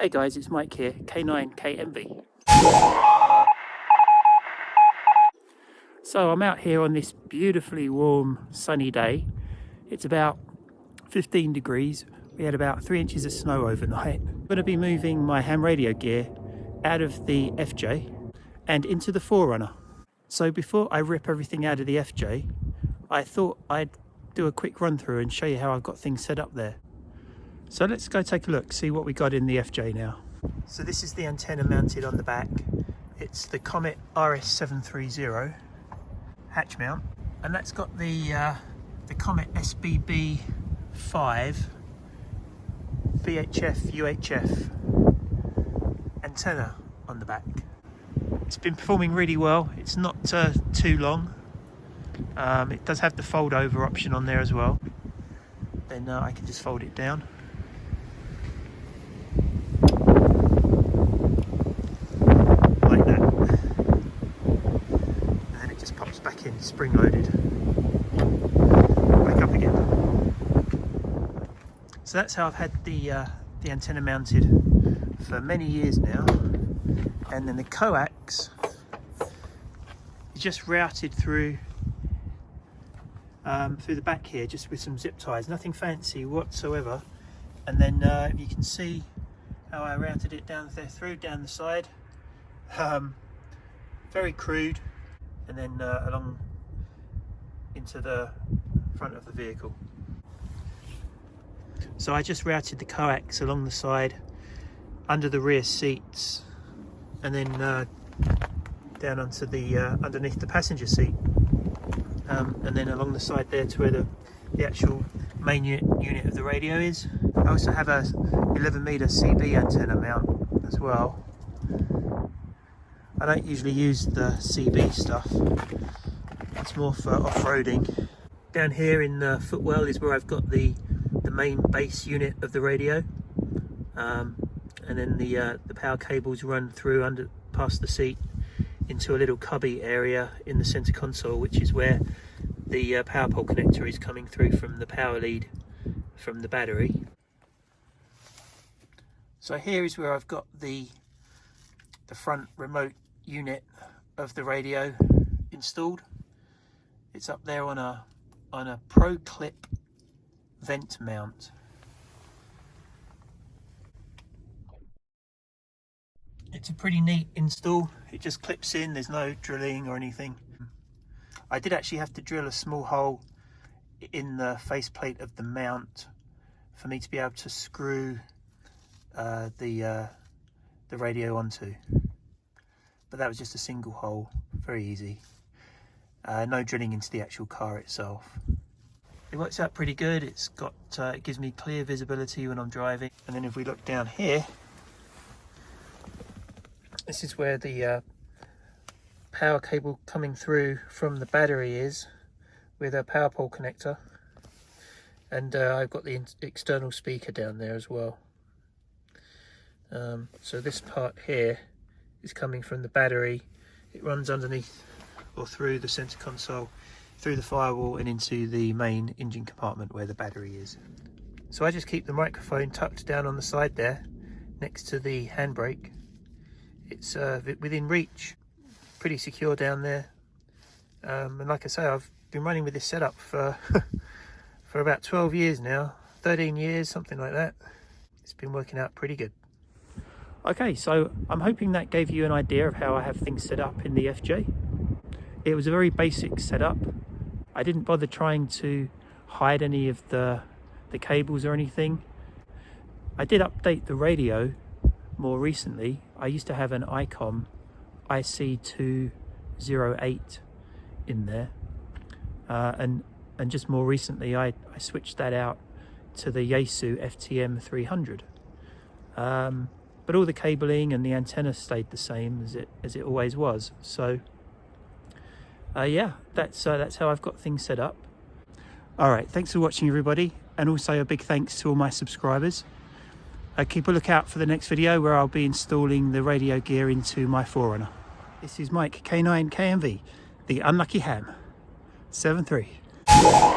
Hey guys, it's Mike here, K9KMV. So I'm out here on this beautifully warm sunny day. It's about 15 degrees. We had about 3 inches of snow overnight. I'm going to be moving my ham radio gear out of the FJ and into the 4Runner. So before I rip everything out of the FJ, I thought I'd do a quick run through and show you how I've got things set up there. So let's go take a look, see what we got in the FJ now. So this is the antenna mounted on the back. It's the Comet RS-730 hatch mount, and that's got the Comet SBB-5 VHF UHF antenna on the back. It's been performing really well. It's not too long. It does have the fold over option on there as well. Then I can just fold it down. Like that. And then it just pops back in, spring loaded. Back up again. So that's how I've had the antenna mounted for many years now. And then the coax is just routed through the back here, just with some zip ties, nothing fancy whatsoever. And then you can see how I routed it down there, through down the side, very crude, and then along into the front of the vehicle. So I just routed the coax along the side, under the rear seats, and then down onto the underneath the passenger seat. And then along the side there to where the actual main unit of the radio is. I also have a 11-meter CB antenna mount as well. I don't usually use the CB stuff. It's more for off-roading. Down here in the footwell is where I've got the main base unit of the radio. And then the power cables run through past the seat into a little cubby area in the center console, which is where the power pole connector is coming through from the power lead from the battery. So here is where I've got the front remote unit of the radio installed. It's up there on a Pro Clip vent mount. It's a pretty neat install. It just clips in, there's no drilling or anything. I did actually have to drill a small hole in the faceplate of the mount for me to be able to screw the radio onto. But that was just a single hole, very easy. No drilling into the actual car itself. It works out pretty good. It's got it gives me clear visibility when I'm driving. And then if we look down here, this is where the power cable coming through from the battery is, with a power pole connector. And I've got the external speaker down there as well. So this part here is coming from the battery. It runs underneath or through the center console, through the firewall and into the main engine compartment where the battery is. So I just keep the microphone tucked down on the side there, next to the handbrake. It's within reach, pretty secure down there. And like I say, I've been running with this setup for for about 12 years now, 13 years, something like that. It's been working out pretty good. Okay, so I'm hoping that gave you an idea of how I have things set up in the FJ. It was a very basic setup. I didn't bother trying to hide any of the cables or anything. I did update the radio more recently. I used to have an ICOM IC208 in there, and just more recently I switched that out to the Yaesu FTM 300. But all the cabling and the antenna stayed the same as it always was. So yeah, that's how I've got things set up. All right, thanks for watching everybody, and also a big thanks to all my subscribers. Keep a lookout for the next video where I'll be installing the radio gear into my 4Runner. This is Mike, K9KMV, the unlucky ham, 730.